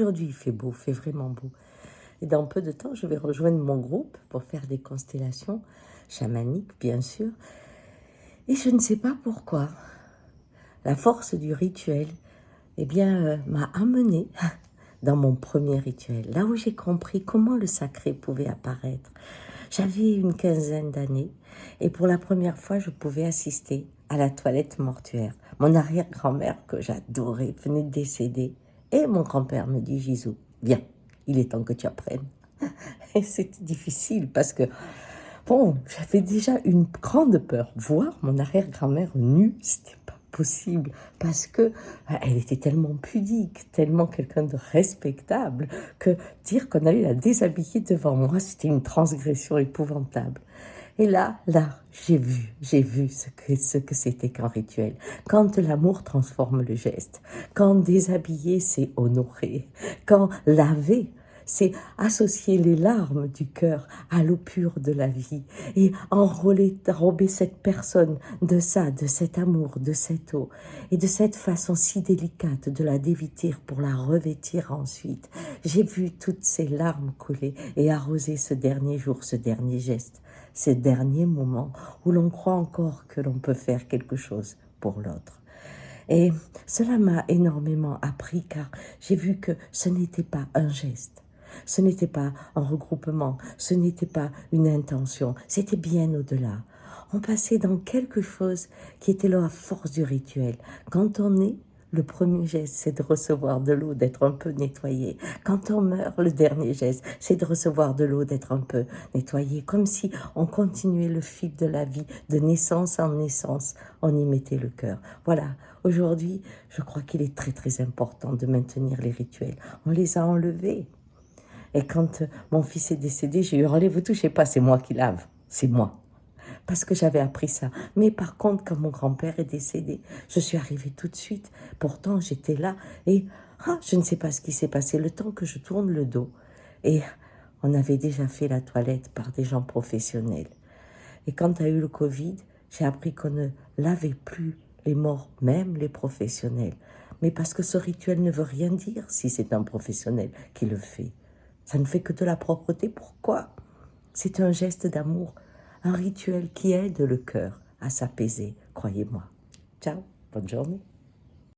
Aujourd'hui, il fait beau, il fait vraiment beau. Et dans peu de temps, je vais rejoindre mon groupe pour faire des constellations chamaniques, bien sûr. Et je ne sais pas pourquoi. La force du rituel, m'a amenée dans mon premier rituel, là où j'ai compris comment le sacré pouvait apparaître. J'avais une quinzaine d'années et pour la première fois, je pouvais assister à la toilette mortuaire. Mon arrière-grand-mère, que j'adorais, venait de décéder. Et mon grand-père me dit, Gisou, viens, il est temps que tu apprennes. Et c'était difficile parce que, bon, j'avais déjà une grande peur. Voir mon arrière-grand-mère nue, c'était pas possible parce que elle était tellement pudique, tellement quelqu'un de respectable que dire qu'on allait la déshabiller devant moi, c'était une transgression épouvantable. Et là, j'ai vu ce que c'était qu'un rituel. Quand l'amour transforme le geste, quand déshabiller, c'est honorer, quand laver, c'est associer les larmes du cœur à l'eau pure de la vie et enrober cette personne de ça, de cet amour, de cette eau et de cette façon si délicate de la dévêtir pour la revêtir ensuite. J'ai vu toutes ces larmes couler et arroser ce dernier jour, ce dernier geste, ces derniers moments où l'on croit encore que l'on peut faire quelque chose pour l'autre. Et cela m'a énormément appris car j'ai vu que ce n'était pas un geste. Ce n'était pas un regroupement, ce n'était pas une intention, c'était bien au-delà. On passait dans quelque chose qui était la force du rituel. Quand on est, le premier geste, c'est de recevoir de l'eau, d'être un peu nettoyé. Quand on meurt, le dernier geste, c'est de recevoir de l'eau, d'être un peu nettoyé. Comme si on continuait le fil de la vie, de naissance en naissance, on y mettait le cœur. Voilà, aujourd'hui, je crois qu'il est très très important de maintenir les rituels. On les a enlevés. Et quand mon fils est décédé, j'ai hurlé, vous touchez pas, c'est moi qui lave, c'est moi. Parce que j'avais appris ça. Mais par contre, quand mon grand-père est décédé, je suis arrivée tout de suite. Pourtant, j'étais là et je ne sais pas ce qui s'est passé. Le temps que je tourne le dos et on avait déjà fait la toilette par des gens professionnels. Et quand il y a eu le Covid, j'ai appris qu'on ne lavait plus les morts, même les professionnels. Mais parce que ce rituel ne veut rien dire si c'est un professionnel qui le fait. Ça ne fait que de la propreté. Pourquoi ? C'est un geste d'amour, un rituel qui aide le cœur à s'apaiser, croyez-moi. Ciao, bonne journée.